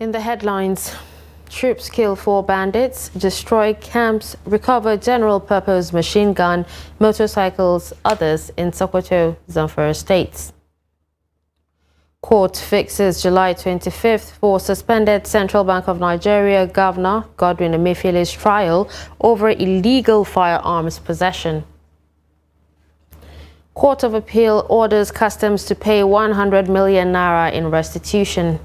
In the headlines, troops kill 4 bandits, destroy camps, recover general-purpose machine gun, motorcycles, others in Sokoto, Zamfara states. Court fixes July 25th for suspended Central Bank of Nigeria Governor Godwin Emefiele's trial over illegal firearms possession. Court of Appeal orders customs to pay 100 million naira in restitution.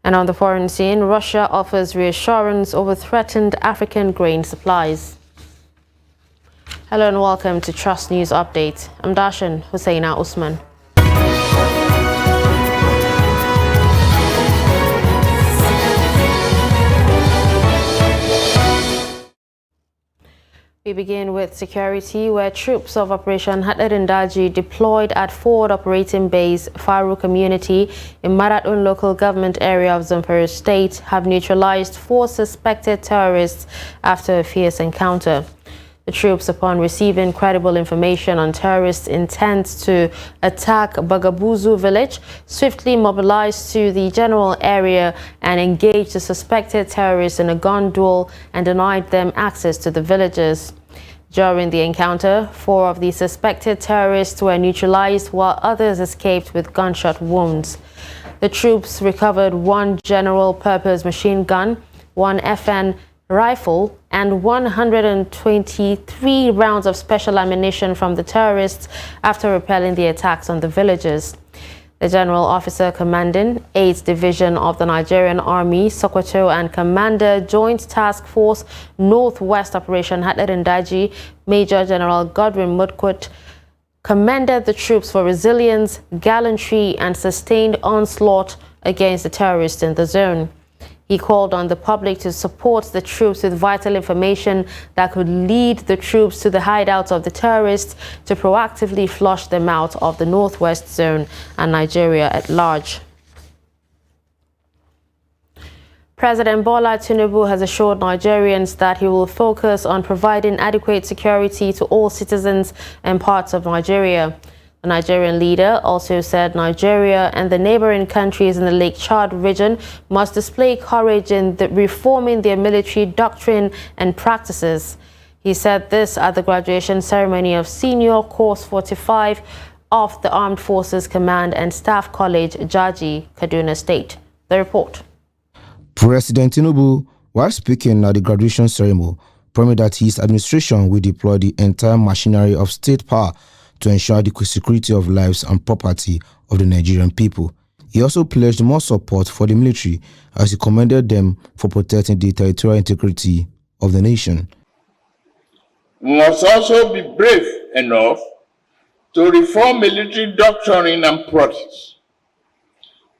And on the foreign scene, Russia offers reassurance over threatened African grain supplies. Hello and welcome to Trust News Update. I'm Darshan Hussaina Usman. We begin with security, where troops of Operation Hadarindaji deployed at Forward Operating Base Faru community in Maradun local government area of Zamfara state have neutralized 4 suspected terrorists after a fierce encounter. The troops, upon receiving credible information on terrorists' intent to attack Bagabuzu village, swiftly mobilized to the general area and engaged the suspected terrorists in a gun duel and denied them access to the villages. During the encounter, 4 of the suspected terrorists were neutralized while others escaped with gunshot wounds. The troops recovered 1 general-purpose machine gun, 1 FN rifle, and 123 rounds of special ammunition from the terrorists after repelling the attacks on the villages. The General Officer Commanding 8th Division of the Nigerian Army, Sokoto, and Commander Joint Task Force Northwest Operation Hadarindaji, Major General Godwin Mudkut, commended the troops for resilience, gallantry, and sustained onslaught against the terrorists in the zone. He called on the public to support the troops with vital information that could lead the troops to the hideouts of the terrorists to proactively flush them out of the Northwest Zone and Nigeria at large. President Bola Tinubu has assured Nigerians that he will focus on providing adequate security to all citizens and parts of Nigeria. The Nigerian leader also said Nigeria and the neighboring countries in the Lake Chad region must display courage in reforming their military doctrine and practices. He said this at the graduation ceremony of Senior Course 45 of the Armed Forces Command and Staff College, Jaji, Kaduna State. The report. President Tinubu, while speaking at the graduation ceremony, promised that his administration will deploy the entire machinery of state power to ensure the security of lives and property of the Nigerian people. He also pledged more support for the military as he commended them for protecting the territorial integrity of the nation. We must also be brave enough to reform military doctrine and practice.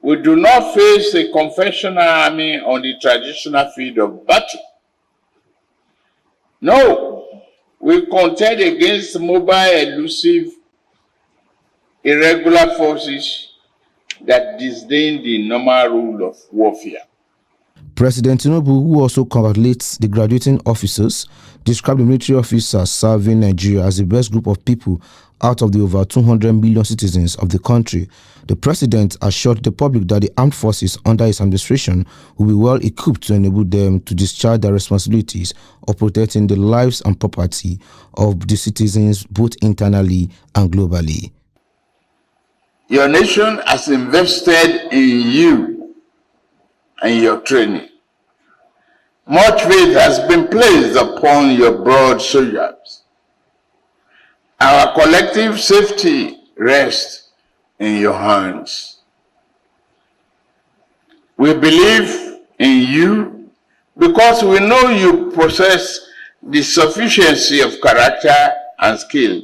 We do not face a conventional army on the traditional field of battle. No. We contend against mobile, elusive, irregular forces that disdain the normal rule of warfare. President Tinubu, who also congratulates the graduating officers, described the military officers serving Nigeria as the best group of people out of the over 200 million citizens of the country. The president assured the public that the armed forces under his administration will be well equipped to enable them to discharge their responsibilities of protecting the lives and property of the citizens both internally and globally. Your nation has invested in you and your training. Much faith has been placed upon your broad soldiers. Our collective safety rests in your hands. We believe in you because we know you possess the sufficiency of character and skill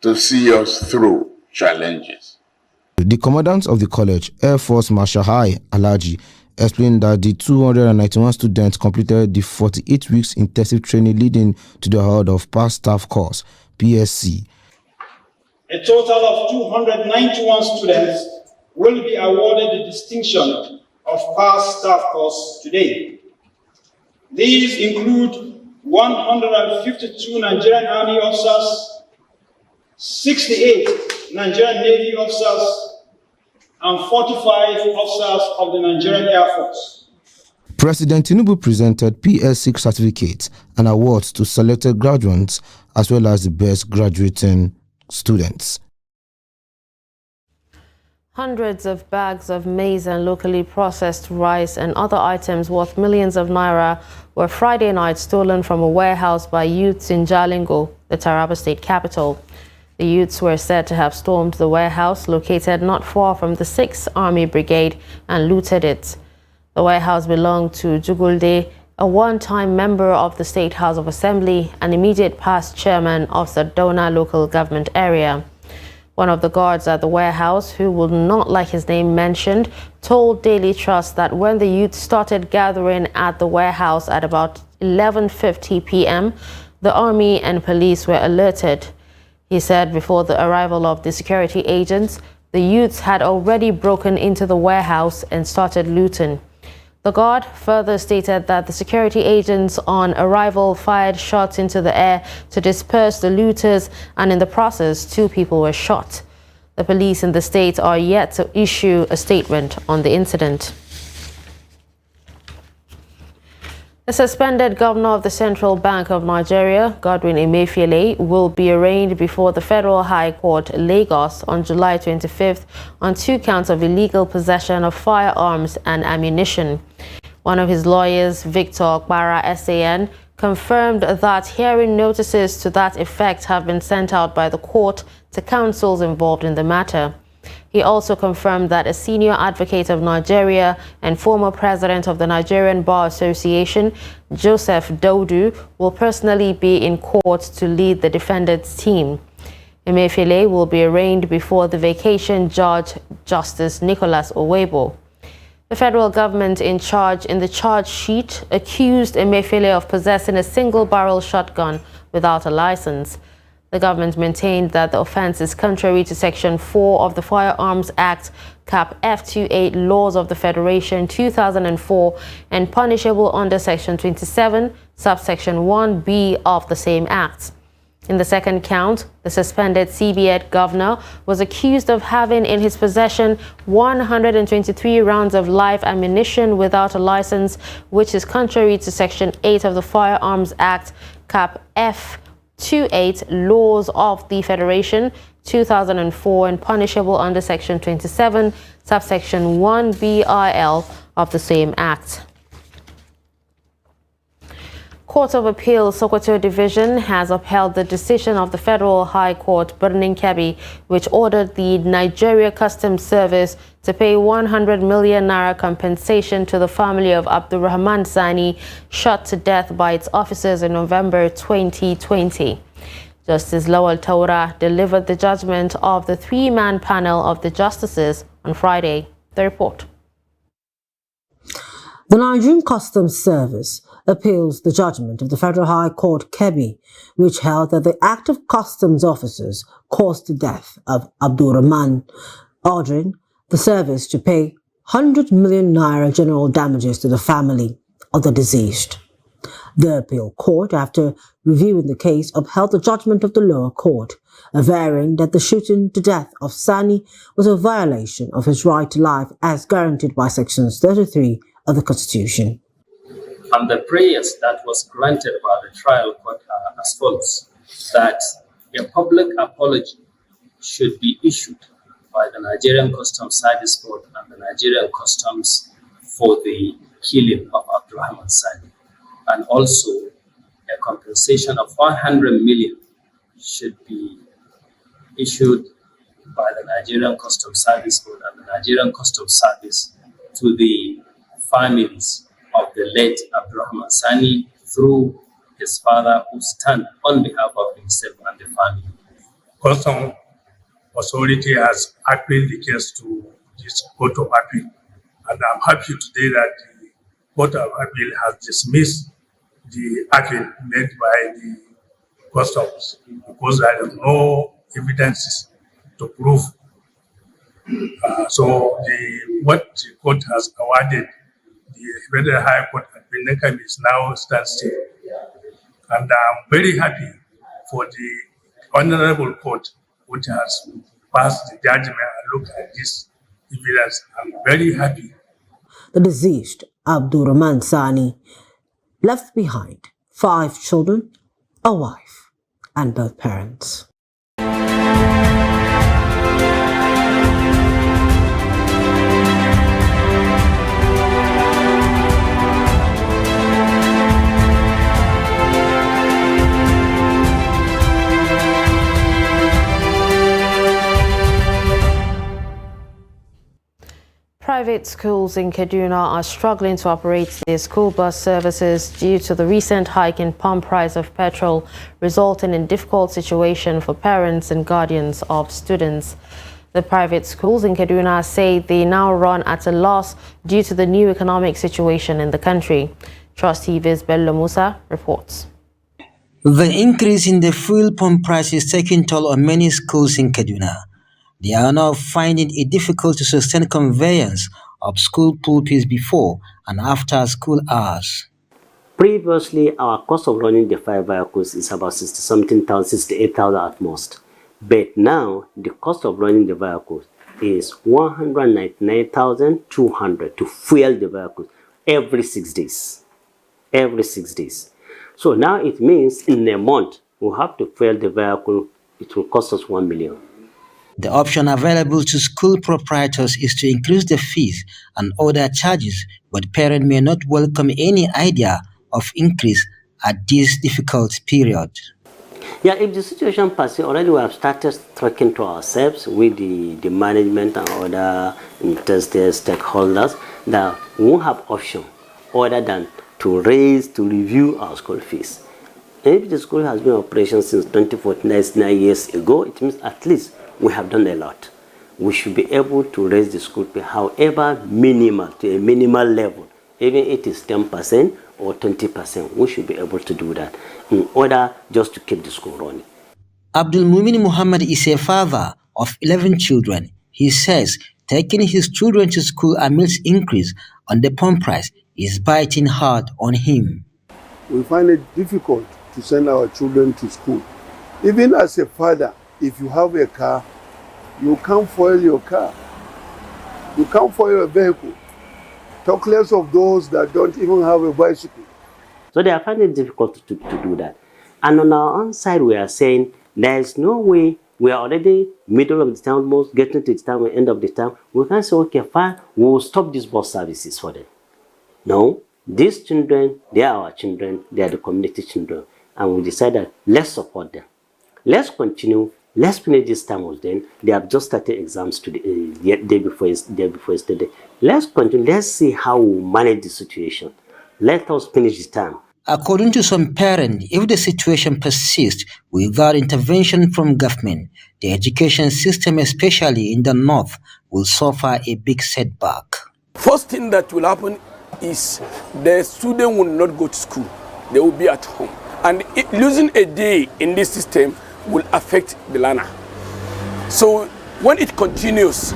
to see us through challenges. The commandant of the college, Air Force Marshal Hai Alhaji, explained that the 291 students completed the 48 weeks intensive training leading to the award of Past Staff Course, PSC. A total of 291 students will be awarded the distinction of Past Staff Course today. These include 152 Nigerian Army officers, 68 Nigerian Navy officers, and 45 officers of the Nigerian Air Force. President Tinubu presented PS6 certificates and awards to selected graduates as well as the best graduating students. Hundreds of bags of maize and locally processed rice and other items worth millions of naira were Friday night stolen from a warehouse by youths in Jalingo, the Taraba state capital. The youths were said to have stormed the warehouse located not far from the 6th Army Brigade and looted it. The warehouse belonged to Jugulde, a one-time member of the State House of Assembly and immediate past chairman of Sardauna local government area. One of the guards at the warehouse, who would not like his name mentioned, told Daily Trust that when the youth started gathering at the warehouse at about 11:50 p.m., the army and police were alerted. He said before the arrival of the security agents, the youths had already broken into the warehouse and started looting. The guard further stated that the security agents on arrival fired shots into the air to disperse the looters, and in the process, 2 people were shot. The police in the state are yet to issue a statement on the incident. The suspended governor of the Central Bank of Nigeria, Godwin Emefiele, will be arraigned before the Federal High Court, Lagos, on July 25th on 2 counts of illegal possession of firearms and ammunition. One of his lawyers, Victor Okpara, SAN, confirmed that hearing notices to that effect have been sent out by the court to counsels involved in the matter. He also confirmed that a senior advocate of Nigeria and former president of the Nigerian Bar Association, Joseph Dodu, will personally be in court to lead the defendant's team. Emefiele will be arraigned before the vacation judge, Justice Nicholas Owebo. The federal government in the charge sheet accused Emefiele of possessing a single-barrel shotgun without a license. The government maintained that the offense is contrary to Section 4 of the Firearms Act, Cap F28 Laws of the Federation 2004, and punishable under Section 27, subsection 1B of the same Act. In the second count, the suspended CBN governor was accused of having in his possession 123 rounds of live ammunition without a license, which is contrary to Section 8 of the Firearms Act, Cap F28 Laws of the Federation 2004, and punishable under Section 27, subsection 1BIL of the same Act. Court of Appeal Sokoto Division has upheld the decision of the Federal High Court, Birnin Kebbi, which ordered the Nigeria Customs Service to pay 100 million naira compensation to the family of Abdurrahman Sani, shot to death by its officers in November 2020. Justice Lawal Taura delivered the judgment of the 3-man panel of the justices on Friday. The report. The Nigerian Customs Service appeals the judgment of the Federal High Court, Kebbi, which held that the act of customs officers caused the death of Abdurrahman, ordering the service to pay 100 million naira general damages to the family of the deceased. The appeal court, after reviewing the case, upheld the judgment of the lower court, averring that the shooting to death of Sani was a violation of his right to life as guaranteed by Sections 33 of the Constitution. And the prayers that was granted by the trial court are as follows: that a public apology should be issued by the Nigerian Customs Service Board and the Nigerian Customs for the killing of Abdurrahman Sani, and also a compensation of 100 million should be issued by the Nigerian Customs Service Board and the Nigerian Customs Service to the families of the late Abdurrahman Sani through his father, who stand on behalf of himself and the family. Customs authority has appealed the case to this Court of Appeal, and I'm happy today that the Court of Appeal has dismissed the appeal made by the Customs because there is no evidences to prove. So what the court has awarded, the Federal High Court at Birnin Kebbi is now standstill. And I'm very happy for the Honorable Court, which has passed the judgment and look at this dividends. I'm very happy. The deceased, Abdurrahman Sani, left behind 5 children, a wife, and both parents. Private schools in Kaduna are struggling to operate their school bus services due to the recent hike in pump price of petrol, resulting in difficult situation for parents and guardians of students. The private schools in Kaduna say they now run at a loss due to the new economic situation in the country. Trust TV's Bello Musa reports. The increase in the fuel pump price is taking toll on many schools in Kaduna. They are now finding it difficult to sustain conveyance of school pupils before and after school hours. Previously, our cost of running the 5 vehicles is about 60-something thousand, 68,000 at most. But now, the cost of running the vehicles is 199,200 to fuel the vehicles every 6 days. Every 6 days. So now it means in a month, we have to fuel the vehicle, it will cost us 1 million. The option available to school proprietors is to increase the fees and other charges, but parents may not welcome any idea of increase at this difficult period. Yeah, if the situation persists, already we have started talking to ourselves with the management and other interested stakeholders that we won't have option other than to review our school fees. And if the school has been in operation since 2014, that's 9 years ago, it means at least we have done a lot. We should be able to raise the school fee, however minimal, to a minimal level. Even if it is 10% or 20%, we should be able to do that in order just to keep the school running. Abdul Mumin Muhammad is a father of 11 children. He says taking his children to school amidst increase on the pump price is biting hard on him. We find it difficult to send our children to school. Even as a father, if you have a car, you can't fuel your car. You can't fuel a vehicle. Talk less of those that don't even have a bicycle. So they are finding it difficult to do that. And on our own side, we are saying there is no way, we are already middle of the term, almost getting to the term, end of the term. We can say, okay, fine, we will stop these bus services for them. No, these children, they are our children, they are the community children. And we decided, let's support them. Let's continue. Let's finish this term with them. They have just started exams today, day before yesterday. Let's continue. Let's see how we manage the situation. Let us finish the term. According to some parents, if the situation persists without intervention from government, the education system, especially in the north, will suffer a big setback. First thing that will happen is the student will not go to school. They will be at home. And losing a day in this system will affect the learner. So when it continues,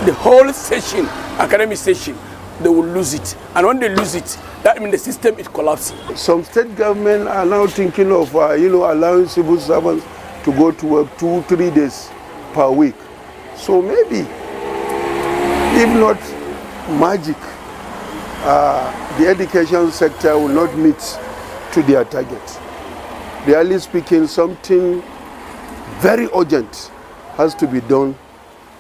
the whole session, academic session, they will lose it. And when they lose it, that means the system is collapsing. Some state government are now thinking of allowing civil servants to go to work 2-3 days per week. So maybe, if not magic, the education sector will not meet to their target. Really speaking, something very urgent has to be done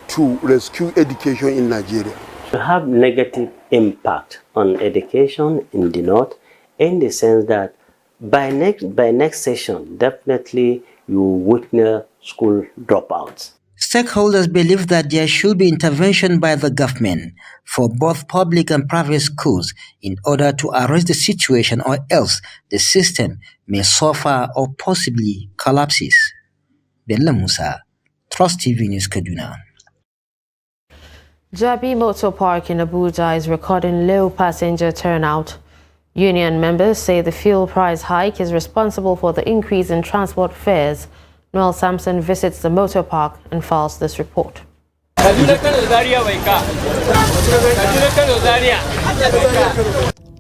to rescue education in Nigeria. To have negative impact on education in the north, in the sense that by next session, definitely you will witness school dropouts. Stakeholders believe that there should be intervention by the government for both public and private schools in order to arrest the situation, or else the system may suffer or possibly collapses. Bello Musa, Trust TV News, Kaduna. Jabi Motor Park in Abuja is recording low passenger turnout. Union members say the fuel price hike is responsible for the increase in transport fares. Noel Sampson visits the motor park and files this report.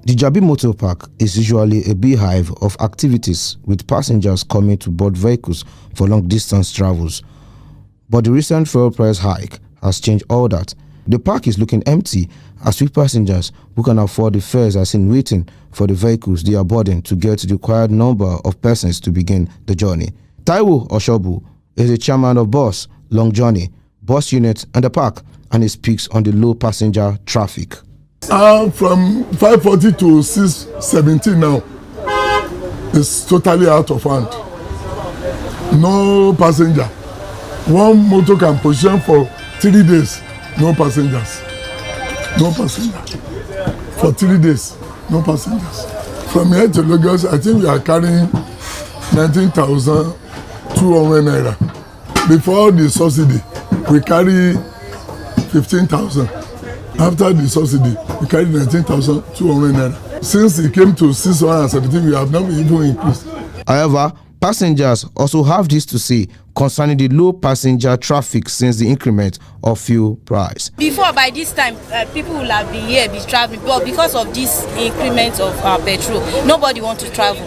The Jabi Motor Park is usually a beehive of activities, with passengers coming to board vehicles for long-distance travels. But the recent fuel price hike has changed all that. The park is looking empty as few passengers who can afford the fares are seen waiting for the vehicles they are boarding to get the required number of persons to begin the journey. Taiwo Oshobu is the chairman of BUS Long Journey, bus unit and the park, and he speaks on the low passenger traffic. From 5:40 to 6:17 now, it's totally out of hand. No passenger. One motor can position for 3 days, no passengers. No passenger. For 3 days, no passengers. From here to Lagos, I think we are carrying 19,200 naira. Before the subsidy, we carry 15,000. After the subsidy, we carry 19,200 naira. Since it came to 617, we have not even increased. However, passengers also have this to say concerning the low passenger traffic since the increment of fuel price. Before, by this time, people will have been here, be traveling, but because of this increment of petrol, nobody wants to travel.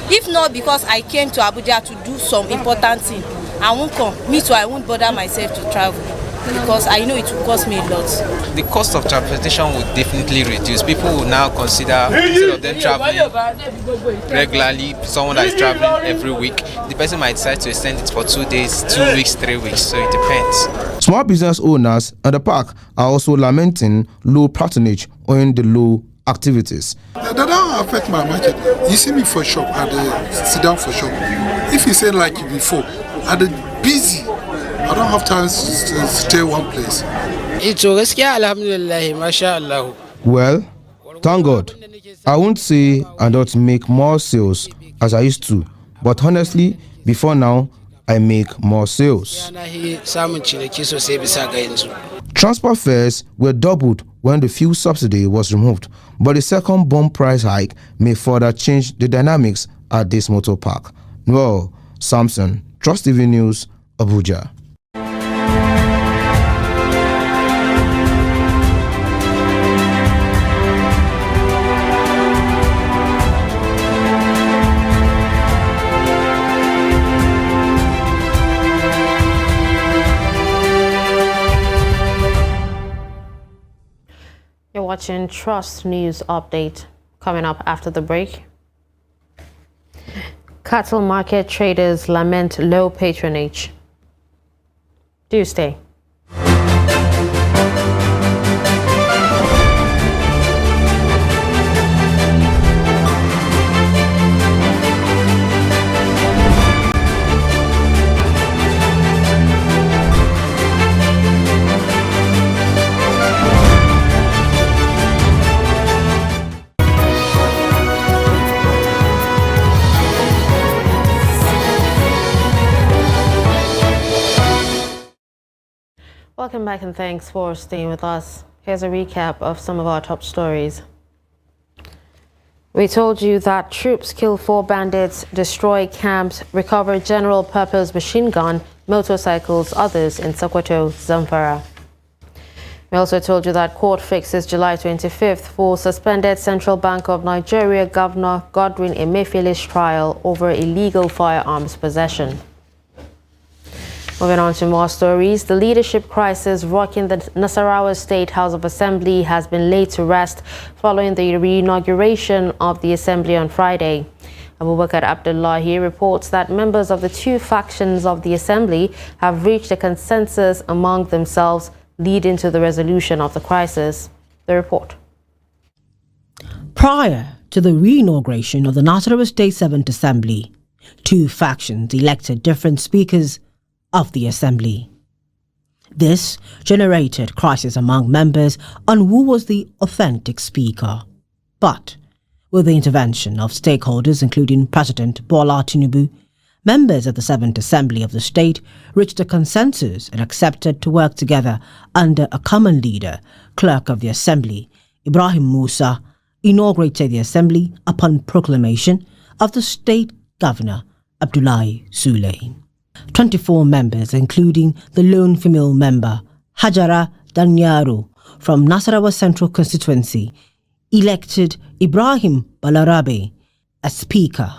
If not because I came to Abuja to do some important thing, I won't come. Me too, I won't bother myself to travel, because I know it will cost me a lot. The cost of transportation will definitely reduce. People will now consider, instead of them traveling regularly, someone that is traveling every week, the person might decide to extend it for 2 days, 2 weeks, 3 weeks, so it depends. Small business owners at the park are also lamenting low patronage owing the low activities. That don't affect my market. You see me for shop, I sit down for shop. If you say like before, I'm busy. I don't have time to stay one place. Well, thank God. I won't say I don't make more sales as I used to, but honestly, before now, I make more sales. Transport fares were doubled when the fuel subsidy was removed, but the second bomb price hike may further change the dynamics at this motor park. Well, Samson, Trust TV News, Abuja. You're watching Trust News Update. Coming up after the break. Cattle market traders lament low patronage. Do stay. Welcome back and thanks for staying with us. Here's a recap of some of our top stories. We told you that troops kill 4 bandits, destroy camps, recover general purpose machine gun, motorcycles, others in Sokoto, Zamfara. We also told you that court fixes July 25th for suspended Central Bank of Nigeria Governor Godwin Emefiele's trial over illegal firearms possession. Moving on to more stories, the leadership crisis rocking the Nasarawa State House of Assembly has been laid to rest following the re-inauguration of the assembly on Friday. Abubakar Abdullahi reports that members of the 2 factions of the assembly have reached a consensus among themselves, leading to the resolution of the crisis. The report. Prior to the re-inauguration of the Nasarawa State 7th Assembly, 2 factions elected different speakers of the assembly. This generated crisis among members on who was the authentic speaker. But with the intervention of stakeholders including President Bola Tinubu, members of the 7th Assembly of the state reached a consensus and accepted to work together under a common leader. Clerk of the Assembly, Ibrahim Musa, inaugurated the assembly upon proclamation of the state governor, Abdullahi Sule. 24 members, including the lone female member, Hajara Danyaro, from Nasarawa Central Constituency, elected Ibrahim Balarabe as Speaker.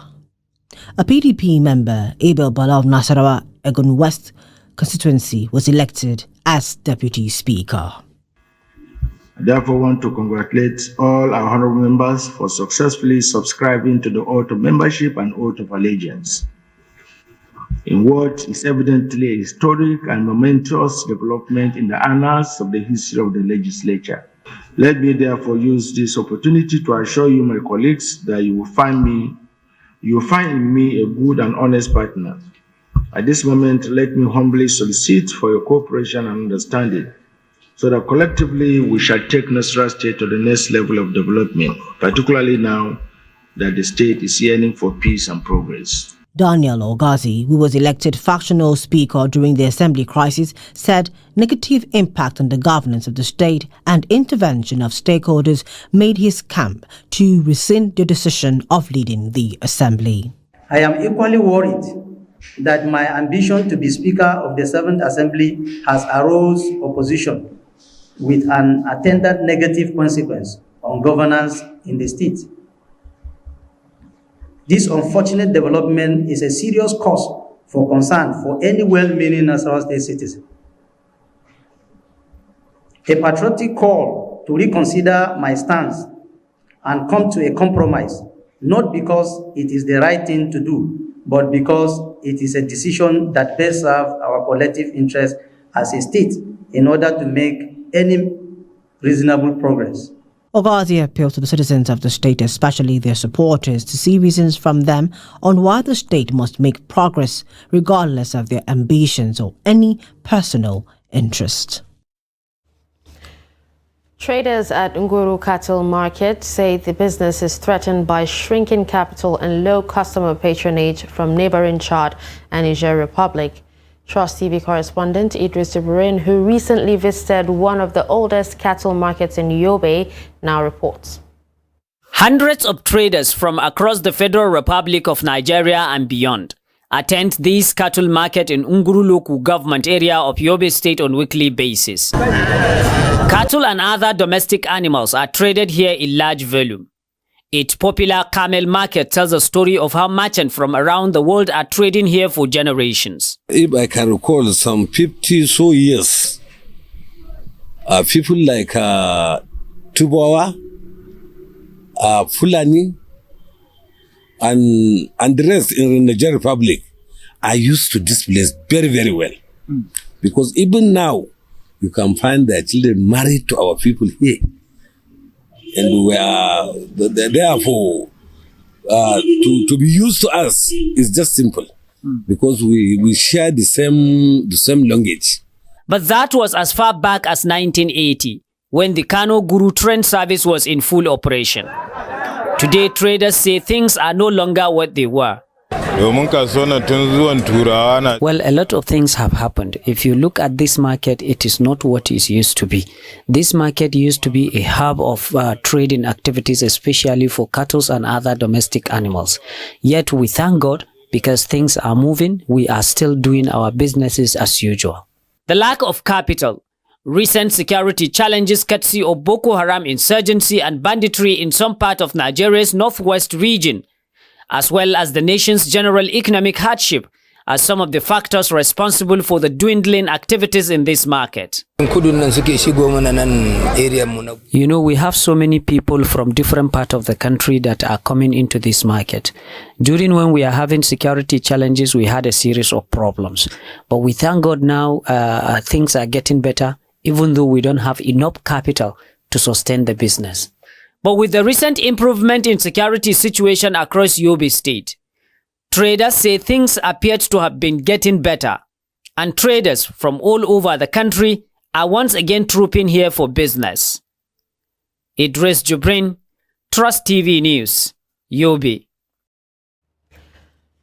A PDP member, Abel Bala of Nasarawa Egon West Constituency, was elected as Deputy Speaker. I therefore want to congratulate all our honorable members for successfully subscribing to the oath of membership and oath of allegiance, in what is evidently a historic and momentous development in the annals of the history of the legislature. Let me therefore use this opportunity to assure you, my colleagues, that you will find in me a good and honest partner. At this moment, let me humbly solicit for your cooperation and understanding, so that collectively we shall take Nasarawa State to the next level of development, particularly now that the state is yearning for peace and progress. Daniel Ogazi, who was elected factional speaker during the assembly crisis, said negative impact on the governance of the state and intervention of stakeholders made his camp to rescind the decision of leading the assembly. I am equally worried that my ambition to be Speaker of the 7th Assembly has aroused opposition with an attendant negative consequence on governance in the state. This unfortunate development is a serious cause for concern for any well-meaning Nasarawa State citizen. A patriotic call to reconsider my stance and come to a compromise, not because it is the right thing to do, but because it is a decision that best serves our collective interest as a state in order to make any reasonable progress. Ogazi appealed to the citizens of the state, especially their supporters, to see reasons from them on why the state must make progress regardless of their ambitions or any personal interest. Traders at Nguru Cattle Market say the business is threatened by shrinking capital and low customer patronage from neighboring Chad and Niger Republic. Trust TV correspondent Idris Ibrahim, who recently visited one of the oldest cattle markets in Yobe, now reports. Hundreds of traders from across the Federal Republic of Nigeria and beyond attend this cattle market in Nguru local government area of Yobe State on weekly basis. Cattle and other domestic animals are traded here in large volume. Its popular camel market tells a story of how merchants from around the world are trading here for generations. If I can recall some 50 so years, people like Tubawa, Fulani, and the rest in the Niger Republic are used to this place very, very well. Because even now, you can find their children married to our people here. And we are, therefore, to be used to us is just simple. Because we share the same language. But that was as far back as 1980, when the Kano Guru train service was in full operation. Today, traders say things are no longer what they were. Well, a lot of things have happened. If you look at this market, it is not what it used to be. This market used to be a hub of trading activities, especially for cattle and other domestic animals. Yet we thank God, because things are moving, we are still doing our businesses as usual. The lack of capital, recent security challenges courtesy of Boko Haram insurgency and banditry in some part of Nigeria's northwest region, as well as the nation's general economic hardship, are some of the factors responsible for the dwindling activities in this market. You know, we have so many people from different parts of the country that are coming into this market. During when we are having security challenges, we had a series of problems. But we thank God now things are getting better, even though we don't have enough capital to sustain the business. But with the recent improvement in security situation across Yobe State, traders say things appeared to have been getting better, and traders from all over the country are once again trooping here for business. Idris Jubrin, Trust TV News, Yobe.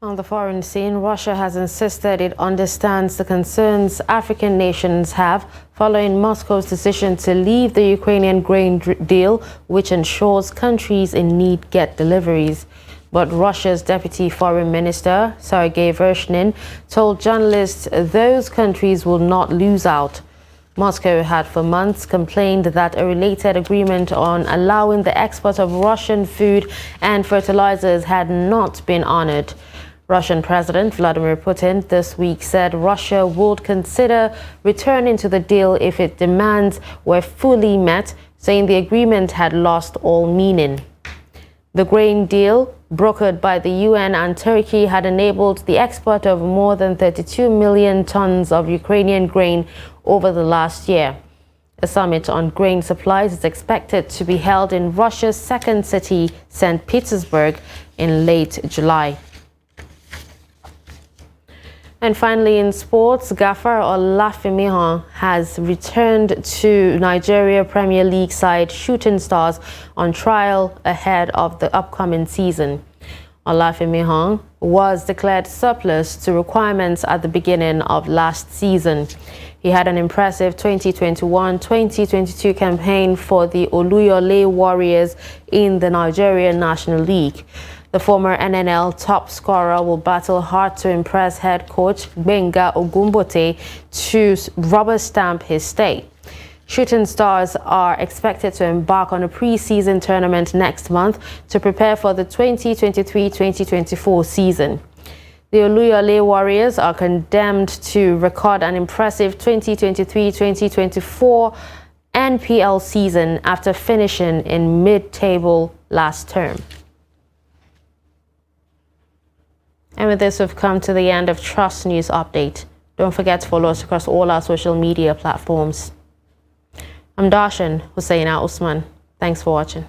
On the foreign scene, Russia has insisted it understands the concerns African nations have following Moscow's decision to leave the Ukrainian grain deal, which ensures countries in need get deliveries. But Russia's Deputy Foreign Minister, Sergei Vershinin, told journalists those countries will not lose out. Moscow had for months complained that a related agreement on allowing the export of Russian food and fertilizers had not been honored. Russian President Vladimir Putin this week said Russia would consider returning to the deal if its demands were fully met, saying the agreement had lost all meaning. The grain deal, brokered by the UN and Turkey, had enabled the export of more than 32 million tons of Ukrainian grain over the last year. A summit on grain supplies is expected to be held in Russia's second city, St. Petersburg, in late July. And finally, in sports, Gafar Olafimihan has returned to Nigeria Premier League side Shooting Stars on trial ahead of the upcoming season. Olafimihan was declared surplus to requirements at the beginning of last season. He had an impressive 2021-2022 campaign for the Oluyole Warriors in the Nigerian National League. The former NNL top scorer will battle hard to impress head coach Gbenga Ogumbote to rubber stamp his stay. Shooting Stars are expected to embark on a pre-season tournament next month to prepare for the 2023-2024 season. The Oluyole Warriors are condemned to record an impressive 2023-2024 NPL season after finishing in mid-table last term. And with this, we've come to the end of Trust News Update. Don't forget to follow us across all our social media platforms. I'm Darshan Hussaina Usman. Thanks for watching.